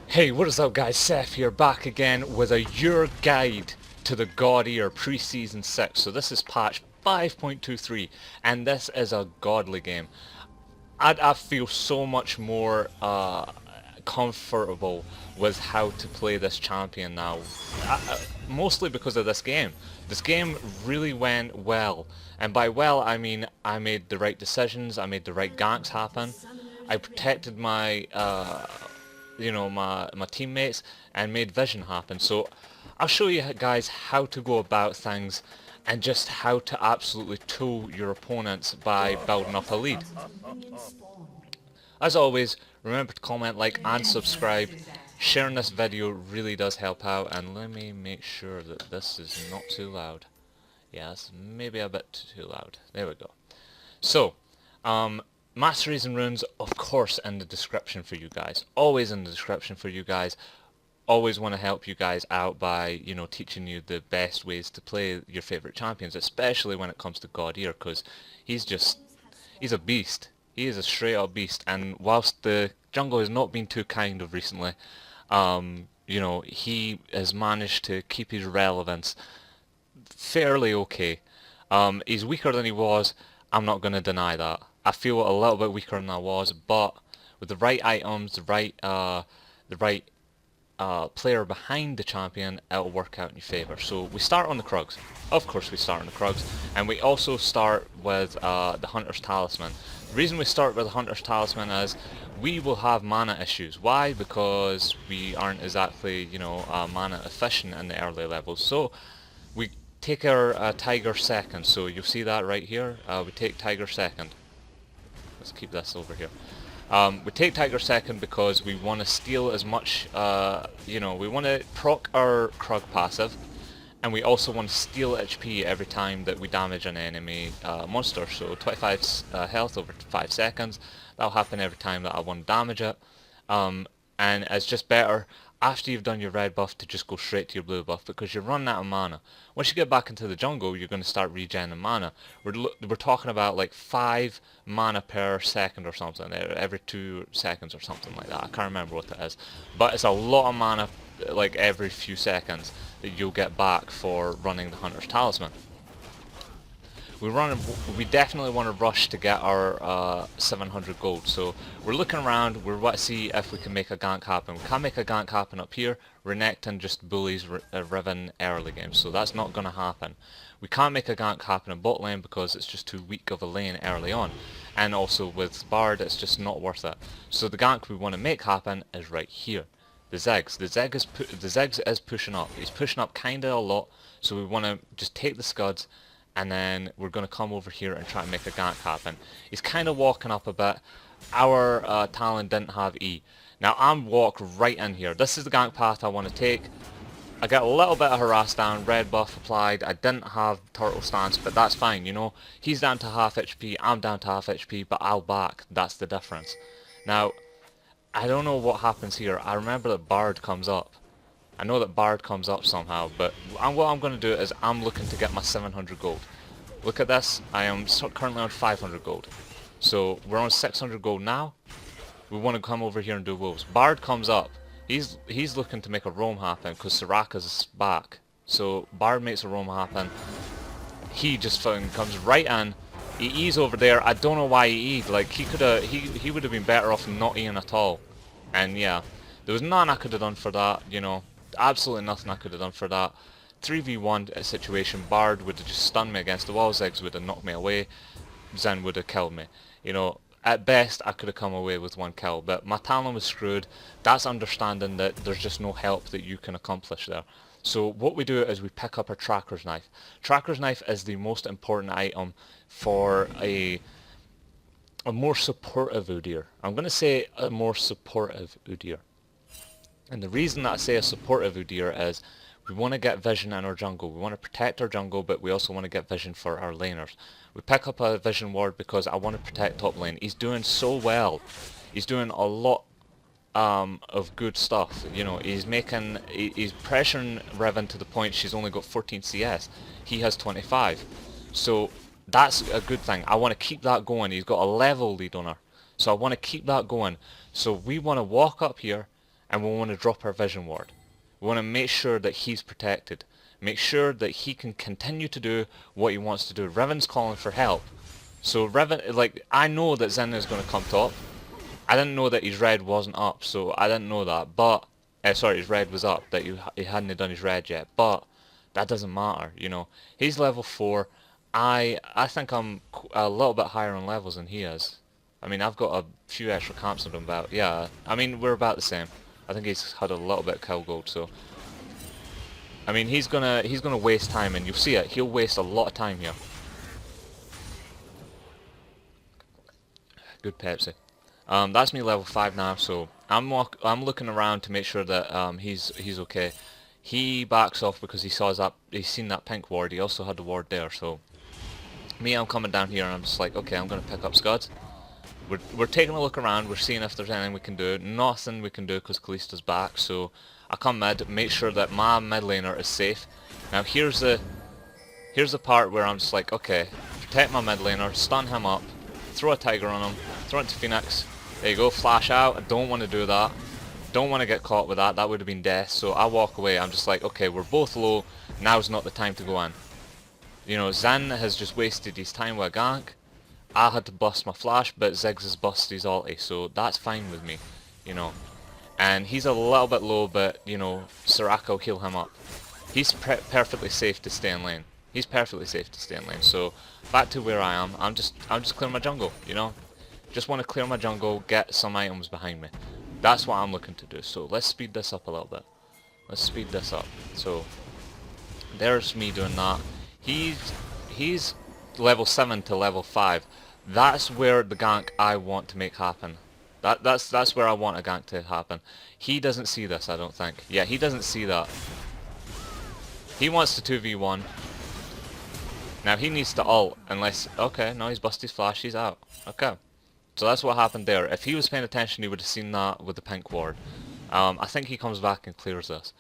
Hey, what is up guys, Seth here, back again with a your guide to the God Eater Pre-Season 6. So this is patch 5.23 and this is a godly game. I feel so much more comfortable with how to play this champion now. Mostly because of this game. This game really went well. And by well I mean I made the right decisions, I made the right ganks happen. I protected my my teammates and made vision happen. So I'll show you guys how to go about things and just how to absolutely tool your opponents by building up a lead. As always, remember to comment, like and subscribe. Sharing this video really does help out, and let me make sure that this is not too loud. Yes, maybe a bit too loud. There we go. So, Masteries and Runes, of course, in the description for you guys. Always in the description for you guys. Always want to help you guys out by, teaching you the best ways to play your favorite champions, especially when it comes to God Eater, because he's a beast. He is a straight up beast, and whilst the jungle has not been too kind of recently, he has managed to keep his relevance fairly okay. He's weaker than he was, I'm not going to deny that. I feel a little bit weaker than I was, but with the right items, the right player behind the champion, it'll work out in your favour. So we start on the Krugs. Of course we start on the Krugs, and we also start with the Hunter's Talisman. The reason we start with the Hunter's Talisman is we will have mana issues. Why? Because we aren't exactly, mana efficient in the early levels. So we take our Tiger second. So you'll see that right here. We take Tiger second. Let's keep this over here. We take Tiger second because we want to steal as much, we want to proc our Krug passive, and we also want to steal HP every time that we damage an enemy monster. So 25 health over 5 seconds, that'll happen every time that I want to damage it. And it's just better after you've done your red buff to just go straight to your blue buff, because you're running out of mana. Once you get back into the jungle, you're going to start regenerating mana. We're talking about like 5 mana per second or something, every 2 seconds or something like that. I can't remember what it is, but it's a lot of mana, like every few seconds, that you'll get back for running the Hunter's Talisman. We definitely want to rush to get our 700 gold. So we're looking around, we're want to see if we can make a gank happen. We can't make a gank happen up here. Renekton just bullies Riven early game, so that's not going to happen. We can't make a gank happen in bot lane because it's just too weak of a lane early on. And also with Bard, it's just not worth it. So the gank we want to make happen is right here. The Ziggs. The Ziggs is pushing up. He's pushing up kinda a lot, so we want to just take the Scuds, and then we're going to come over here and try and make a gank happen. He's kind of walking up a bit. Our Talon didn't have E. Now I'm walk right in here. This is the gank path I want to take. I get a little bit of harass down, red buff applied. I didn't have turtle stance, but that's fine, He's down to half HP, I'm down to half HP, but I'll back. That's the difference. Now, I don't know what happens here. I remember that Bard comes up. I know that Bard comes up somehow, but what I'm going to do is I'm looking to get my 700 gold. Look at this, I am currently on 500 gold. So we're on 600 gold now. We want to come over here and do wolves. Bard comes up. He's looking to make a roam happen because Soraka's back. So Bard makes a roam happen. He just fucking comes right in. He E's over there. I don't know why he E'd. Like he would have been better off not E'ing at all. And yeah, there was nothing I could have done for that, Absolutely nothing I could have done for that. 3v1 situation, Bard would have just stunned me against the wall, Ziggs would have knocked me away, Zen would have killed me. At best I could have come away with 1 kill, but my Talon was screwed. That's understanding that there's just no help that you can accomplish there. So what we do is we pick up our Tracker's Knife. Tracker's Knife is the most important item for a more supportive Udyr. I'm going to say a more supportive Udyr. And the reason that I say a supportive Udyr is we want to get vision in our jungle. We want to protect our jungle, but we also want to get vision for our laners. We pick up a vision ward because I want to protect top lane. He's doing so well. He's doing a lot of good stuff. He's pressuring Riven to the point she's only got 14 CS. He has 25. So that's a good thing. I want to keep that going. He's got a level lead on her. So I want to keep that going. So we want to walk up here and we want to drop our vision ward. We want to make sure that he's protected. Make sure that he can continue to do what he wants to do. Riven's calling for help. So Riven, like, I know that Zen is going to come top. I didn't know that his red wasn't up, so I didn't know that. But, sorry, his red was up, that he hadn't done his red yet. But that doesn't matter, you know. He's level 4. I think I'm a little bit higher on levels than he is. I mean, I've got a few extra camps on him, but yeah, I mean, we're about the same. I think he's had a little bit of kill gold, so I mean, he's gonna waste time, and you'll see it. He'll waste a lot of time here. Good Pepsi. That's me level 5 now, so I'm looking around to make sure that he's okay. He backs off because he's seen that pink ward. He also had the ward there, so me, I'm coming down here and I'm just like, okay, I'm gonna pick up scuds. We're taking a look around, we're seeing if there's anything we can do. Nothing we can do because Kalista's back, so I come mid, make sure that my mid laner is safe. Now here's the part where I'm just like, okay, protect my mid laner, stun him up, throw a tiger on him, throw it to Phoenix. There you go, flash out. I don't want to do that. Don't want to get caught with that. That would have been death. So I walk away. I'm just like, okay, we're both low. Now's not the time to go in. You know, Zen has just wasted his time with a gank. I had to bust my flash, but Ziggs has busted his ulti, so that's fine with me, you know. And he's a little bit low, but, you know, Soraka will heal him up. He's perfectly safe to stay in lane. He's perfectly safe to stay in lane. So, back to where I am. I'm just clearing my jungle, you know. Just want to clear my jungle, get some items behind me. That's what I'm looking to do. So, let's speed this up a little bit. Let's speed this up. So, there's me doing that. He's level 7 to level 5. That's where the gank I want to make happen. That's where I want a gank to happen. He doesn't see this, I don't think. Yeah, he doesn't see that. He wants to 2v1. Now he needs to ult, unless... Okay, no, he's busted his flash, he's out. Okay. So that's what happened there. If he was paying attention, he would have seen that with the pink ward. I think he comes back and clears this.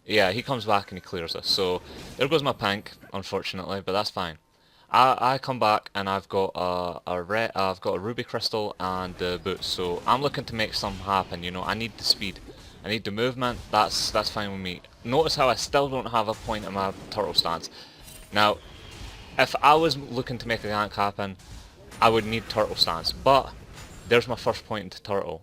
Yeah, he comes back and he clears this. So, there goes my pink, unfortunately, but that's fine. I come back and I've got I've got a ruby crystal and the boots, so I'm looking to make something happen. You know, I need the speed, I need the movement. That's fine with me. Notice how I still don't have a point in my turtle stance. Now, if I was looking to make a gank happen, I would need turtle stance, but there's my first point into turtle,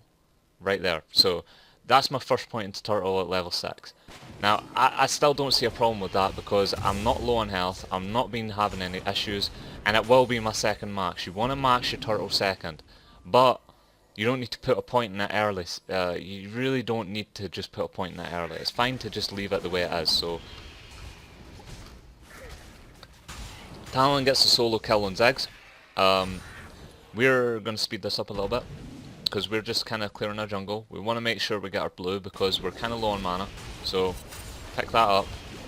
right there. So that's my first point into turtle at level 6. Now, I still don't see a problem with that because I'm not low on health, I'm not been having any issues, and it will be my second max. You want to max your turtle second, but you don't need to put a point in it early. You really don't need to just put a point in it early. It's fine to just leave it the way it is. So, Talon gets a solo kill on Ziggs. We're going to speed this up a little bit, because we're just kind of clearing our jungle. We want to make sure we get our blue because we're kind of low on mana. So, pick that up.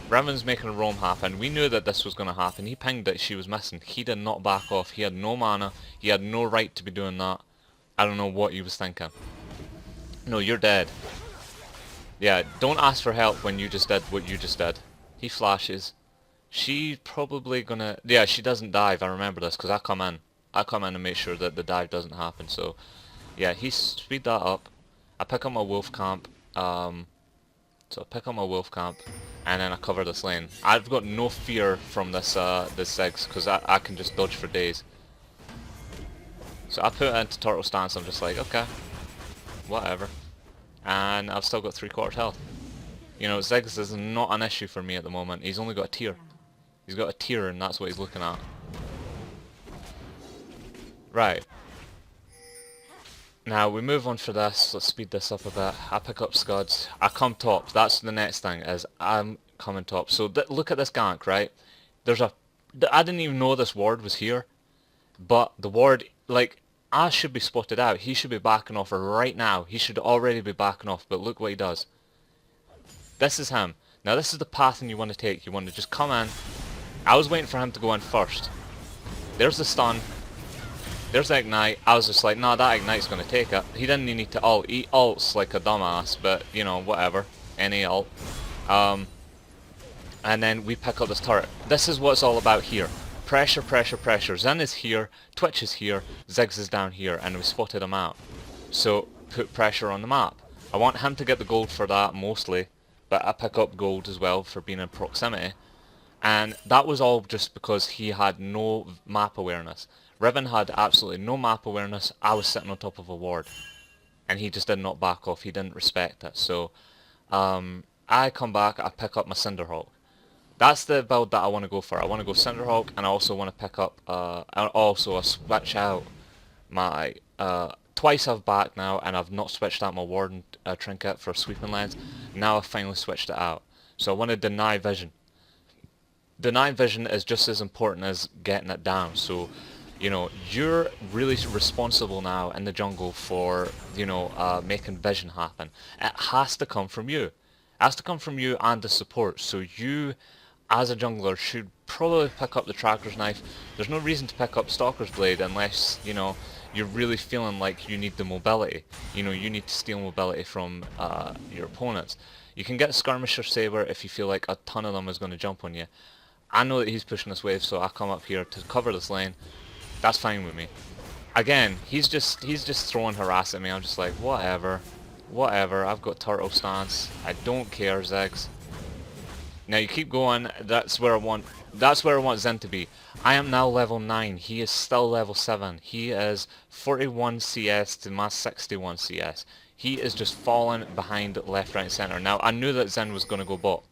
Riven's making a roam happen. We knew that this was going to happen. He pinged that she was missing. He did not back off. He had no mana. He had no right to be doing that. I don't know what he was thinking. No, you're dead. Yeah, don't ask for help when you just did what you just did. He flashes. She's probably gonna... Yeah, she doesn't dive. I remember this because I come in. I come in and make sure that the dive doesn't happen. So, yeah, he speed that up. I pick up my wolf camp. So I pick up my wolf camp, and then I cover this lane. I've got no fear from this this Ziggs because I can just dodge for days. So I put it into turtle stance. I'm just like, okay, whatever, and I've still got 3/4 health. You know, Ziggs is not an issue for me at the moment. He's only got a tier. He's got a tier, and that's what he's looking at. Right. Now we move on for this. Let's speed this up a bit. I pick up scuds. I come top. That's the next thing, is I'm coming top. So look at this gank, right? I didn't even know this ward was here, but the ward, like, I should be spotted out. He should be backing off right now. He should already be backing off, but look what he does. This is him. Now this is the path you want to take. You want to just come in. I was waiting for him to go in first. There's the stun. There's the ignite. I was just like, nah, that ignite's going to take it. He didn't need to ult. He ults like a dumbass, but, you know, whatever. Any ult. And then we pick up this turret. This is what it's all about here. Pressure, pressure, pressure. Zen is here. Twitch is here. Ziggs is down here. And we spotted him out. So, put pressure on the map. I want him to get the gold for that mostly, but I pick up gold as well for being in proximity. And that was all just because he had no map awareness. Riven had absolutely no map awareness. I was sitting on top of a ward, and he just did not back off. He didn't respect it. So I come back, I pick up my Cinderhawk. That's the build that I want to go for. I want to go Cinderhawk, and I also want to pick up, and also I switch out my, twice I've backed now, and I've not switched out my Warden trinket for sweeping lens. Now I've finally switched it out. So I want to deny vision. Denying vision is just as important as getting it down. So, you know, you're really responsible now in the jungle for, you know, making vision happen. It has to come from you. It has to come from you and the support. So you, as a jungler, should probably pick up the Tracker's Knife. There's no reason to pick up Stalker's Blade unless, you know, you're really feeling like you need the mobility. You know, you need to steal mobility from your opponents. You can get Skirmisher Saber if you feel like a ton of them is going to jump on you. I know that he's pushing this wave, so I come up here to cover this lane. That's fine with me. Again, he's just throwing harass at me. I'm just like, whatever. Whatever, I've got turtle stance. I don't care, Ziggs. Now you keep going, that's where I want Zen to be. I am now level 9, he is still level 7. He is 41 CS to my 61 CS. He is just falling behind left, right, and center. Now I knew that Zen was going to go bot.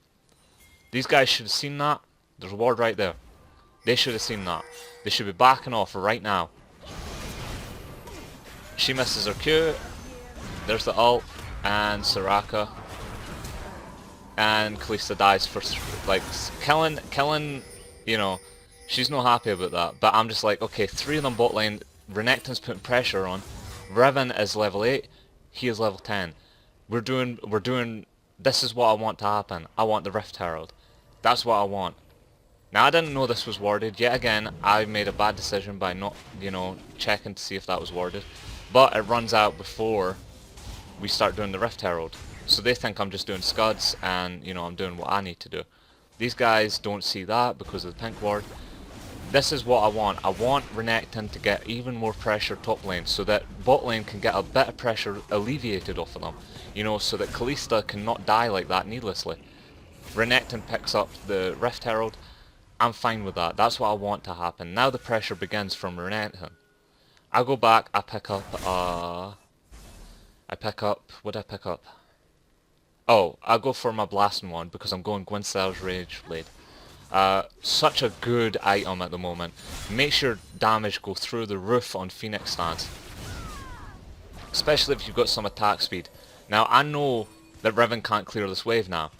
These guys should have seen that. There's a ward right there. They should have seen that. They should be backing off right now. She misses her Q. There's the ult. And Soraka. And Kalista dies for, like, killing, you know, she's not happy about that. But I'm just like, okay, 3 of them bot lane. Renekton's putting pressure on. Riven is level 8. He is level 10. We're doing, this is what I want to happen. I want the Rift Herald. That's what I want. Now I didn't know this was warded. Yet again, I made a bad decision by not, you know, checking to see if that was warded. But it runs out before we start doing the Rift Herald. So they think I'm just doing scuds and, you know, I'm doing what I need to do. These guys don't see that because of the pink ward. This is what I want. I want Renekton to get even more pressure top lane so that bot lane can get a bit of pressure alleviated off of them. You know, so that Kalista cannot die like that needlessly. Renekton picks up the Rift Herald. I'm fine with that. That's what I want to happen. Now the pressure begins from Renekton. I go back, I pick up, what did I pick up? Oh, I'll go for my blasting one because I'm going Gwyncel's Rage Blade. Such a good item at the moment. Makes your damage go through the roof on Phoenix stance. Especially if you've got some attack speed. Now I know that Riven can't clear this wave now.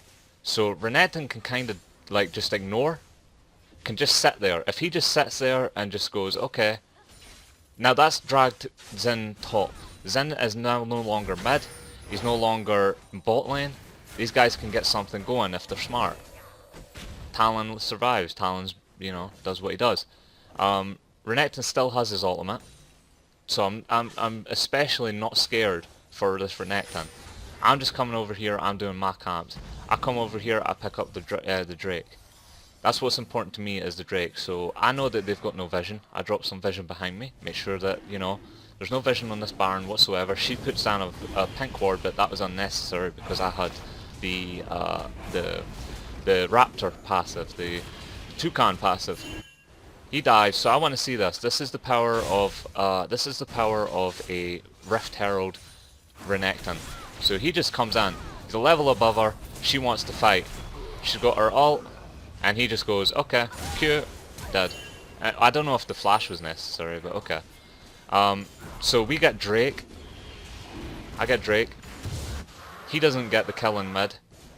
So Renekton can kind of like just ignore. Can just sit there. If he just sits there and just goes, okay. Now that's dragged Zen top. Zen is now no longer mid. He's no longer bot lane. These guys can get something going if they're smart. Talon survives. Talon's, you know, does what he does. Renekton still has his ultimate. So I'm especially not scared for this Renekton. I'm just coming over here, I'm doing my camps. I come over here, I pick up the Drake. That's what's important to me is the Drake. So I know that they've got no vision. I drop some vision behind me. Make sure that, you know, there's no vision on this Baron whatsoever. She puts down a pink ward, but that was unnecessary because I had the Raptor passive, the Toucan passive. He dies, so I want to see this. This is the power of a Rift Herald Renekton. So he just comes in. He's a level above her. She wants to fight. She's got her ult. And he just goes, okay, Q, dead. I don't know if the flash was necessary, but okay. So we get Drake. I get Drake. He doesn't get the kill in mid.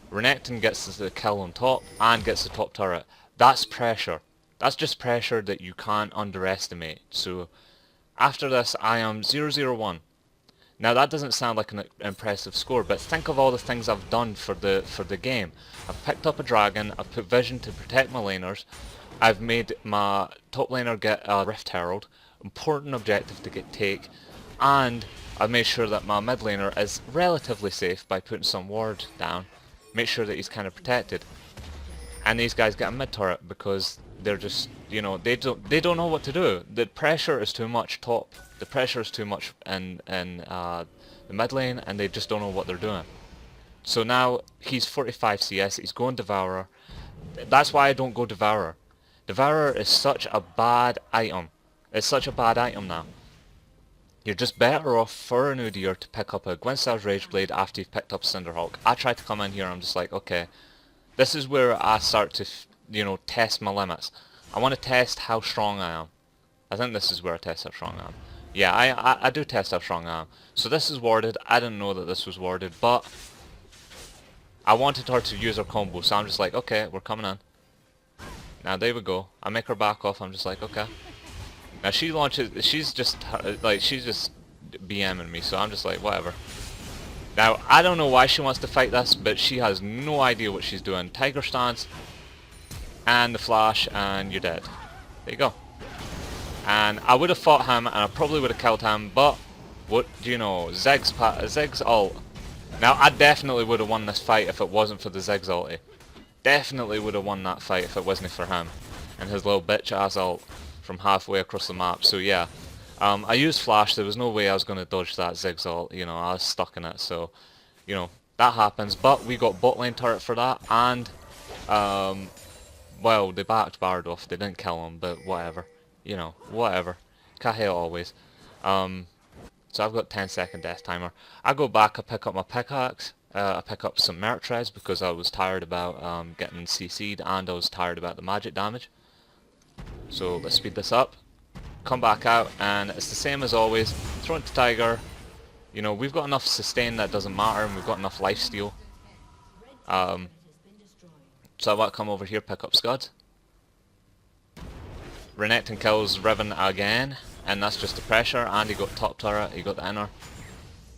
Renekton gets the kill on top and gets the top turret. That's pressure. That's just pressure that you can't underestimate. So after this, I am 0-0-1. Now that doesn't sound like an impressive score, but think of all the things I've done for the game. I've picked up a dragon, I've put vision to protect my laners, I've made my top laner get a Rift Herald, important objective to take, and I've made sure that my mid laner is relatively safe by putting some ward down, make sure that he's kind of protected. And these guys get a mid turret because they're just, you know, they don't know what to do. The pressure is too much top. The pressure is too much in the mid lane, and they just don't know what they're doing. So now he's 45 CS. He's going devourer. That's why I don't go devourer. Devourer is such a bad item. It's such a bad item now. You're just better off for an Udyr to pick up a Gwynnstaw's Rageblade after you've picked up Cinderhawk. I tried to come in here, I'm just like, okay, this is where I start to, you know, test my limits. I want to test how strong I am. I think this is where I test how strong I am. Yeah, I do test how strong I am. So this is warded. I didn't know that this was warded, but I wanted her to use her combo, so I'm just like, okay, we're coming in. Now there we go. I make her back off. I'm just like, okay. Now she launches. She's just BMing me, so I'm just like, whatever. Now I don't know why she wants to fight this, but she has no idea what she's doing. Tiger stance, and the flash, and you're dead. There you go. And I would have fought him, and I probably would have killed him, but what do you know? Zig's ult. Now I definitely would have won this fight if it wasn't for the Zig's ulti. Definitely would have won that fight if it wasn't for him and his little bitch ass ult from halfway across the map. So yeah, I used flash. There was no way I was going to dodge that Zig's ult. You know, I was stuck in it. So, you know, that happens. But we got bot lane turret for that, and well, they backed Bard off. They didn't kill him, but whatever. You know, whatever. Cahill always. So I've got 10-second death timer. I go back. I pick up my pickaxe. I pick up some Mertrez because I was tired about getting CC'd, and I was tired about the magic damage. So let's speed this up. Come back out, and it's the same as always. Throw into Tiger. You know, we've got enough sustain that doesn't matter, and we've got enough lifesteal. So I want to come over here, pick up Scud. Renekton kills Riven again, and that's just the pressure, and he got top turret, he got the inner.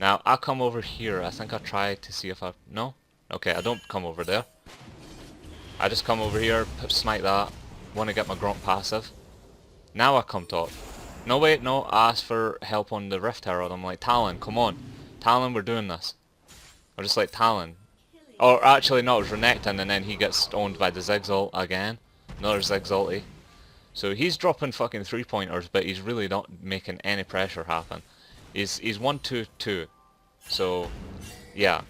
Now, I come over here. I think I tried to see if I... No? Okay, I don't come over there. I just come over here, smite that. Want to get my Gromp passive. Now I come top. No, wait, no. I asked for help on the Rift Herald. I'm like, Talon, come on. Talon, we're doing this. I'm just like, Talon. Or actually, no, it was Renekton, and then he gets owned by the Ziggs ult again. Another Ziggs ulti. So he's dropping fucking 3-pointers, but he's really not making any pressure happen. He's 1-2-2. So, yeah.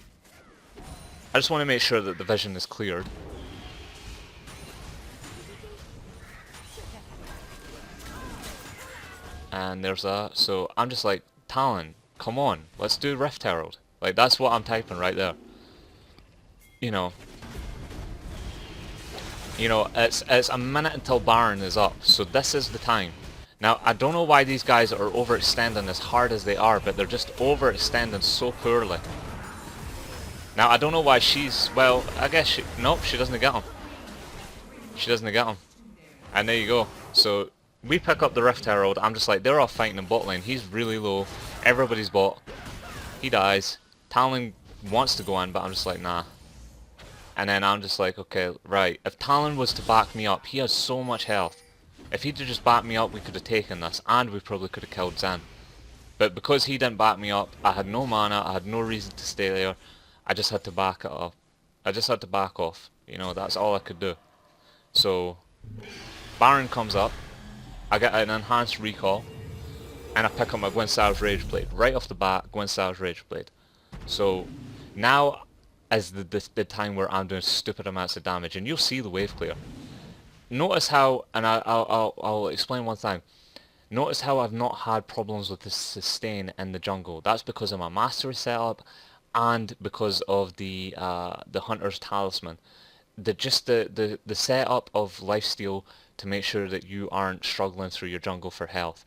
I just want to make sure that the vision is cleared. And there's that. So I'm just like, Talon, come on, let's do Rift Herald. Like, that's what I'm typing right there. You know, it's a minute until Baron is up, so this is the time. Now, I don't know why these guys are overextending as hard as they are, but they're just overextending so poorly. Now, I don't know why she's... Well, I guess she... Nope, she doesn't get him. She doesn't get him. And there you go. So, we pick up the Rift Herald. I'm just like, they're all fighting in bot lane. He's really low. Everybody's bot. He dies. Talon wants to go in, but I'm just like, nah. And then I'm just like, okay, right. If Talon was to back me up, he has so much health. If he'd have just backed me up, we could have taken this, and we probably could have killed Zen. But because he didn't back me up, I had no mana, I had no reason to stay there. I just had to back it up. I just had to back off. You know, that's all I could do. So, Baron comes up. I get an enhanced recall, and I pick up my Gwynnstaw's Rageblade. Right off the bat, Gwynnstaw's Rageblade. So, now is the time where I'm doing stupid amounts of damage, and you'll see the wave clear. Notice how, and I'll explain one thing. Notice how I've not had problems with the sustain in the jungle. That's because of my mastery setup, and because of the Hunter's Talisman. The setup of lifesteal to make sure that you aren't struggling through your jungle for health.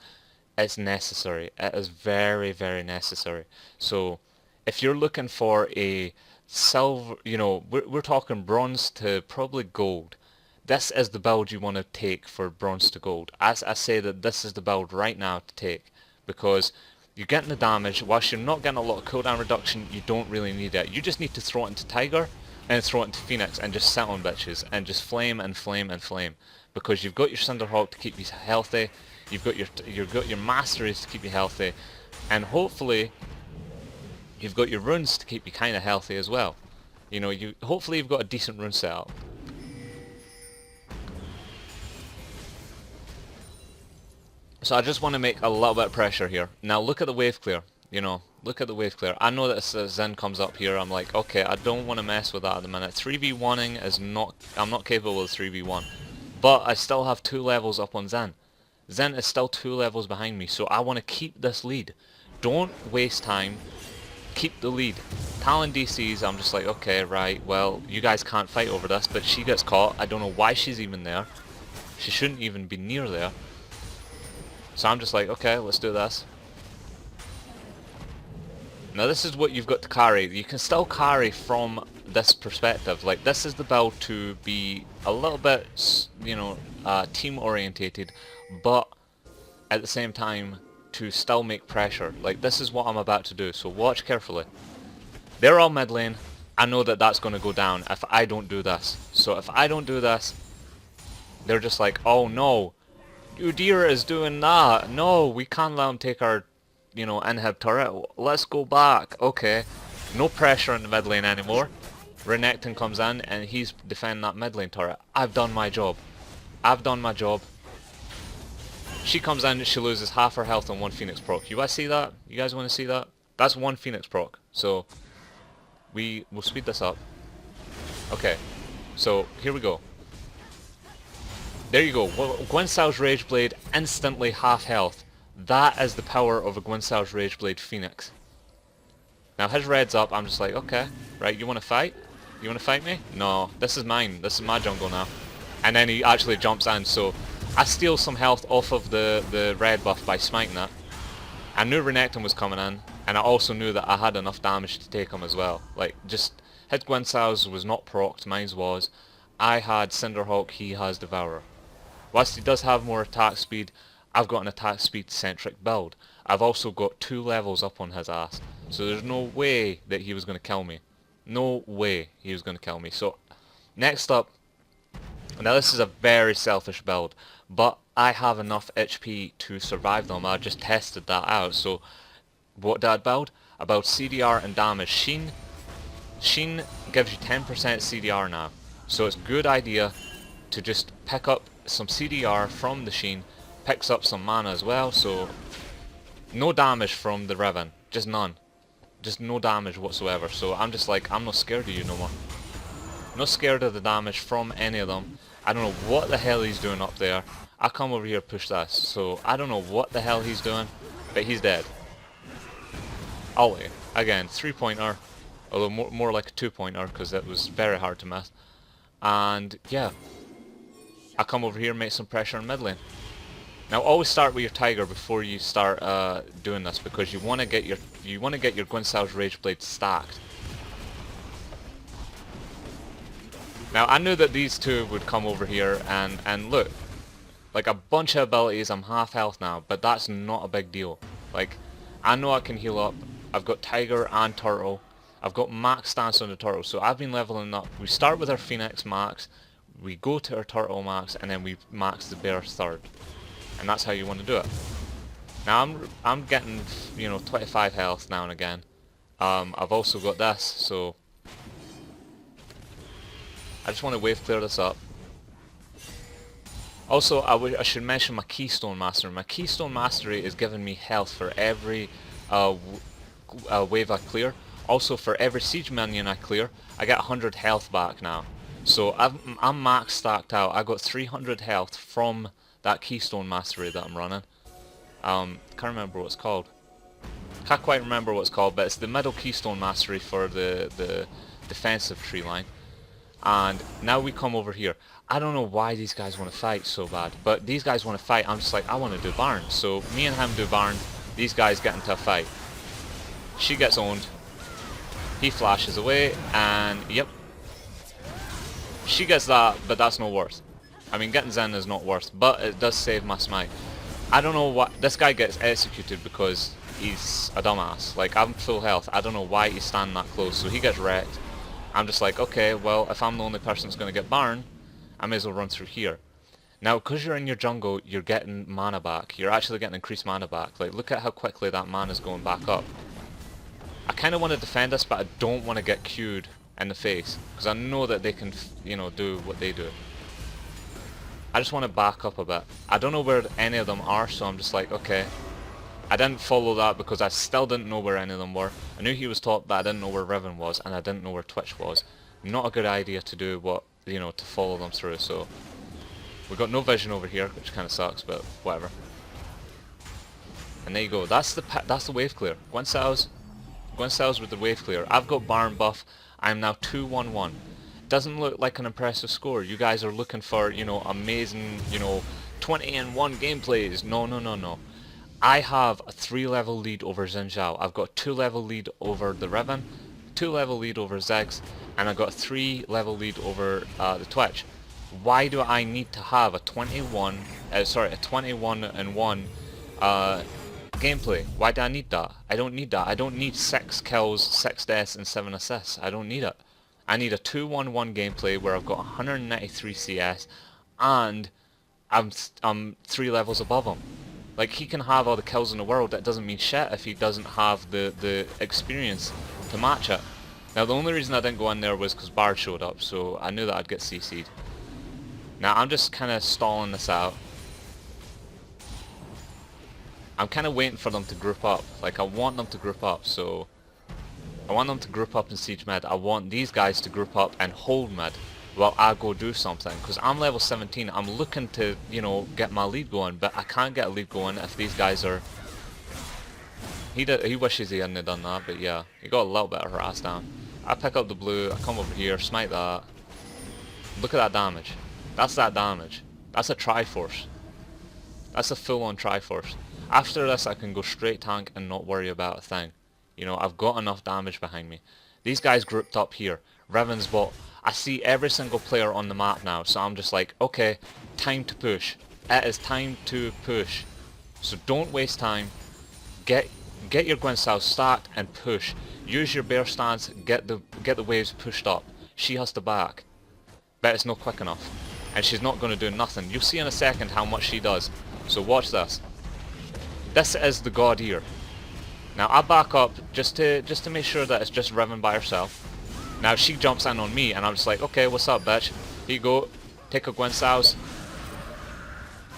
It's necessary. It is very, very necessary. So, if you're looking for a silver, you know, we're talking bronze to probably gold. This is the build you want to take for bronze to gold. As I say that this is the build right now to take, because you're getting the damage. Whilst you're not getting a lot of cooldown reduction, you don't really need it. You just need to throw it into Tiger and throw it into Phoenix and just sit on bitches and just flame and flame and flame, because you've got your Cinderhawk to keep you healthy. You've got your masteries to keep you healthy, and hopefully you've got your runes to keep you kind of healthy as well. You know, hopefully you've got a decent rune setup. So I just want to make a little bit of pressure here. Now look at the wave clear. You know, look at the wave clear. I know that Zen comes up here. I'm like, okay, I don't want to mess with that at the minute. 3v1ing is not... I'm not capable of 3v1. But I still have 2 levels up on Zen. Zen is still 2 levels behind me, so I want to keep this lead. Don't waste time. Keep the lead. Talon DCs, I'm just like, okay, right, well, you guys can't fight over this, but she gets caught. I don't know why she's even there. She shouldn't even be near there. So I'm just like, okay, let's do this. Now this is what you've got to carry. You can still carry from this perspective. Like, this is the build to be a little bit, you know, team orientated, but at the same time to still make pressure. Like, this is what I'm about to do, so watch carefully. They're all mid lane. I know that that's going to go down if I don't do this. So if I don't do this, they're just like, oh no, Udyr is doing that. No, we can't let him take our, you know, inhib turret. Let's go back. Okay, no pressure in the mid lane anymore. Renekton comes in and he's defending that mid lane turret. I've done my job. I've done my job. She comes in, she loses half her health on 1 Phoenix proc. You guys see that? You guys want to see that? That's 1 Phoenix proc. So we'll speed this up. Okay, so here we go. There you go. Gwynsal's Rage Blade, instantly half health. That is the power of a Gwynsal's Rage Blade Phoenix. Now his red's up. I'm just like, okay, right, you want to fight? You want to fight me? No, this is mine. This is my jungle now. And then he actually jumps in, so I steal some health off of the red buff by smiting it. I knew Renekton was coming in, and I also knew that I had enough damage to take him as well. Like, just, his Gwynsal's was not procced, mine was. I had Cinderhawk, he has Devourer. Whilst he does have more attack speed, I've got an attack speed centric build. I've also got 2 levels up on his ass. So there's no way that he was going to kill me. No way he was going to kill me. So, next up, now this is a very selfish build, but I have enough HP to survive them. I just tested that out. So what did I build? I built CDR and damage. Sheen gives you 10% CDR now. So it's a good idea to just pick up some CDR from the Sheen. Picks up some mana as well, so no damage from the Riven. Just none. Just no damage whatsoever. So I'm just like, I'm not scared of you no more. Not scared of the damage from any of them. I don't know what the hell he's doing up there. I come over here push this. So I don't know what the hell he's doing, but he's dead. Ollie. Again, 3-pointer. Although more like a 2-pointer because it was very hard to miss. And yeah. I come over here and make some pressure in mid lane. Now always start with your Tiger before you start doing this, because you want to get your Gwynsal's Rage Blade stacked. Now I knew that these two would come over here and look, like a bunch of abilities. I'm half health now, but that's not a big deal. Like, I know I can heal up. I've got Tiger and Turtle. I've got max stance on the Turtle, so I've been leveling up. We start with our Phoenix max, we go to our Turtle max, and then we max the Bear third. And that's how you want to do it. Now I'm getting, you know, 25 health now and again. I've also got this, so I just want to wave clear this up. Also, I should mention my Keystone Mastery. My Keystone Mastery is giving me health for every wave I clear. Also, for every siege minion I clear, I get 100 health back now. So I'm max stacked out. I got 300 health from that Keystone Mastery that I'm running. Can't remember what it's called. Can't quite remember what it's called, but it's the middle Keystone Mastery for the defensive tree line. And now we come over here. I don't know why these guys want to fight so bad, but these guys want to fight. I'm just like, I want to do Barn. So me and him do Barn. These guys get into a fight. She gets owned. He flashes away, and yep. She gets that, but that's no worth. I mean, getting Zen is not worth, but it does save my smite. I don't know what... This guy gets executed because he's a dumbass. Like, I'm full health. I don't know why he's standing that close, so he gets wrecked. I'm just like, okay, well, if I'm the only person that's going to get Barn, I may as well run through here. Now, because you're in your jungle, you're getting mana back. You're actually getting increased mana back. Like, look at how quickly that mana's going back up. I kind of want to defend this, but I don't want to get queued in the face, because I know that they can, you know, do what they do. I just want to back up a bit. I don't know where any of them are, so I'm just like, okay. I didn't follow that because I still didn't know where any of them were. I knew he was top, but I didn't know where Riven was, and I didn't know where Twitch was. Not a good idea to do what, you know, to follow them through, so... We've got no vision over here, which kind of sucks, but whatever. And there you go. That's the wave clear. Gwen Sal's with the wave clear. I've got Baron buff. I'm now 2-1-1. Doesn't look like an impressive score. You guys are looking for, you know, amazing, you know, 20-1 gameplays. No, no, no, no. I have a 3-level lead over Xin Zhao. I've got a 2-level lead over the Riven, 2-level lead over Ziggs, and I've got a 3-level lead over the Twitch. Why do I need to have a 21 and 1 gameplay? Why do I need that? I don't need that. I don't need 6 kills, 6 deaths, and 7 assists. I don't need it. I need a 2-1-1 gameplay where I've got 193 CS and I'm 3 levels above him. Like, he can have all the kills in the world, that doesn't mean shit if he doesn't have the experience to match it. Now, the only reason I didn't go in there was because Bard showed up, so I knew that I'd get CC'd. Now, I'm just kind of stalling this out. I'm kind of waiting for them to group up. Like, I want them to group up, so... I want them to group up in siege mid. I want these guys to group up and hold mid while I go do something. Because I'm level 17. I'm looking to, you know, get my lead going, but I can't get a lead going if these guys are... He wishes he hadn't done that, but yeah. He got a little bit of harass down. I pick up the blue, I come over here, smite that. Look at that damage. That's that damage. That's a Triforce. That's a full-on Triforce. After this, I can go straight tank and not worry about a thing. You know, I've got enough damage behind me. These guys grouped up here. Riven's bot. I see every single player on the map now, so I'm just like, okay, time to push. It is time to push. So don't waste time. Get your Gwen Sao stacked and push. Use your bear stance. Get the waves pushed up. She has to back, but it's not quick enough, and she's not going to do nothing. You'll see in a second how much she does. So watch this. This is the God Ear. Now I back up just to make sure that it's just Riven by herself. Now she jumps in on me and I'm just like, okay, what's up, bitch? Here you go. Take a Gwen Sal's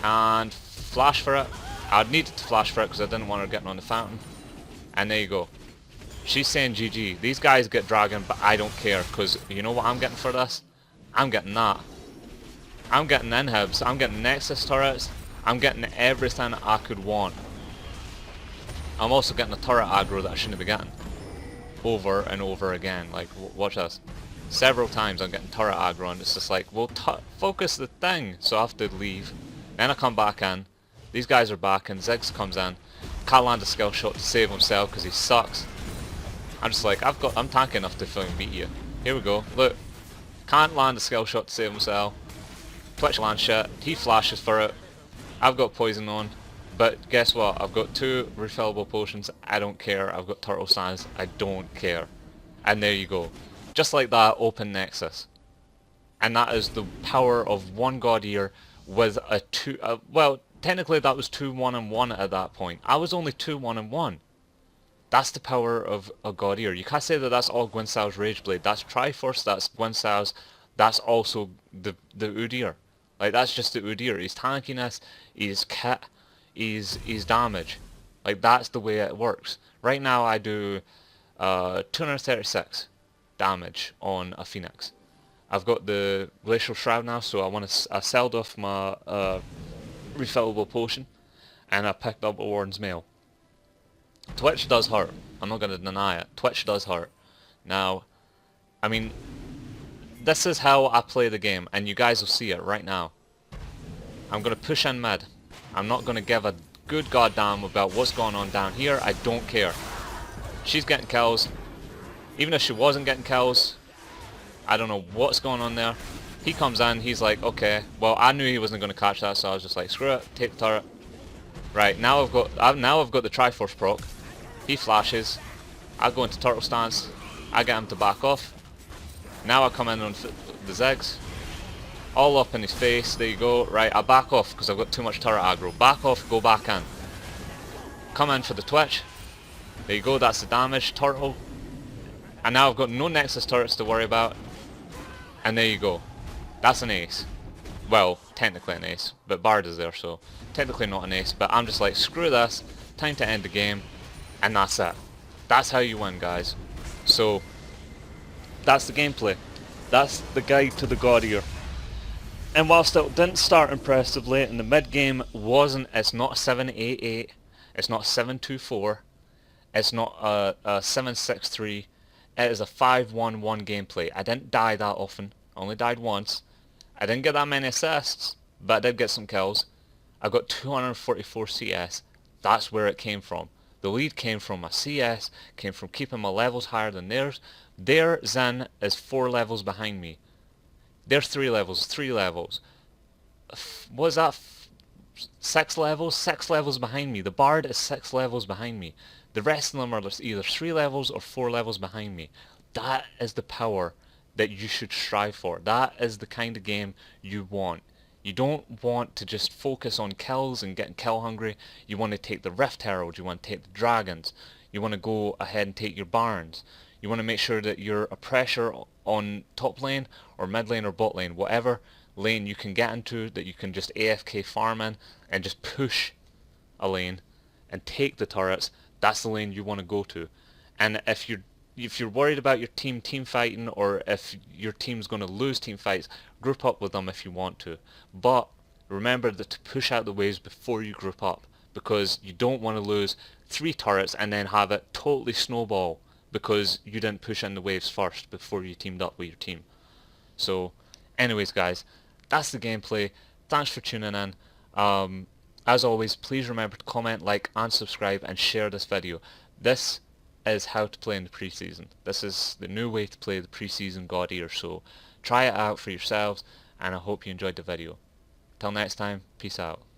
and flash for it. I needed to flash for it because I didn't want her getting on the fountain. And there you go. She's saying GG. These guys get dragon, but I don't care because you know what I'm getting for this? I'm getting that. I'm getting inhibs. I'm getting Nexus turrets. I'm getting everything I could want. I'm also getting a turret aggro that I shouldn't be getting. Over and over again. Like, watch this. Several times I'm getting turret aggro and it's just like, well, focus the thing. So I have to leave. Then I come back in. These guys are back and Ziggs comes in. Can't land a skill shot to save himself because he sucks. I'm just like, I'm tanky enough to fucking beat you. Here we go. Look. Can't land a skill shot to save himself. Twitch lands shit. He flashes for it. I've got poison on. But guess what? I've got 2 refillable potions. I don't care. I've got turtle stance. I don't care. And there you go. Just like that, open Nexus. And that is the power of one God Ear with a 2... well, technically that was 2-1-1 at that point. I was only 2-1-1. That's the power of a God Ear. You can't say that that's all Gwen Sal's Rage Blade. That's Triforce, that's Gwen Sal's, that's also the Udyr. Like, that's just the Udyr. His tankiness, his kit, his damage. Like, that's the way it works. Right now I do 236 damage on a Phoenix. I've got the Glacial Shroud now, so I sold off my refillable potion, and I picked up a Warden's Mail. Twitch does hurt. I'm not going to deny it. Twitch does hurt. Now, I mean, this is how I play the game, and you guys will see it right now. I'm going to push in mid. I'm not going to give a good goddamn about what's going on down here. I don't care. She's getting kills. Even if she wasn't getting kills, I don't know what's going on there. He comes in, he's like, okay, well, I knew he wasn't going to catch that, so I was just like, screw it, take the turret. Right, now I've got the Triforce proc. He flashes. I go into turtle stance. I get him to back off. Now I come in on the Ziggs. All up in his face. There you go. Right, I back off because I've got too much turret aggro. Back off, go back in. Come in for the Twitch. There you go, that's the damage. Turtle. And now I've got no Nexus turrets to worry about. And there you go. That's an ace. Well, technically an ace, but Bard is there, so technically not an ace, but I'm just like, screw this, time to end the game, and that's it. That's how you win, guys. So, that's the gameplay. That's the guide to the God Ear. And whilst it didn't start impressively, and the mid-game wasn't, it's not a 7-8-8, it's not 7-2-4, it's not a 7-6-3, it is a 5-1-1 gameplay. I didn't die that often, I only died once. I didn't get that many assists, but I did get some kills. I got 244 CS, that's where it came from. The lead came from my CS, came from keeping my levels higher than theirs. Their Zen is 4 levels behind me. There's 3 levels, 3 levels. What is that? 6 levels? 6 levels behind me. The Bard is 6 levels behind me. The rest of them are either 3 levels or 4 levels behind me. That is the power that you should strive for. That is the kind of game you want. You don't want to just focus on kills and getting kill hungry. You want to take the Rift Herald, you want to take the Dragons, you want to go ahead and take your Barons. You want to make sure that you're a pressure on top lane or mid lane or bot lane, whatever lane you can get into that you can just AFK farm in and just push a lane and take the turrets. That's the lane you want to go to. And if you're worried about your team fighting, or if your team's going to lose team fights, group up with them if you want to. But remember that to push out the waves before you group up, because you don't want to lose 3 turrets and then have it totally snowball because you didn't push in the waves first before you teamed up with your team. So anyways guys, that's the gameplay. Thanks for tuning in. As always, please remember to comment, like and subscribe and share this video. This is how to play in the preseason. This is the new way to play the preseason God Ear, so try it out for yourselves, and I hope you enjoyed the video. Till next time, peace out.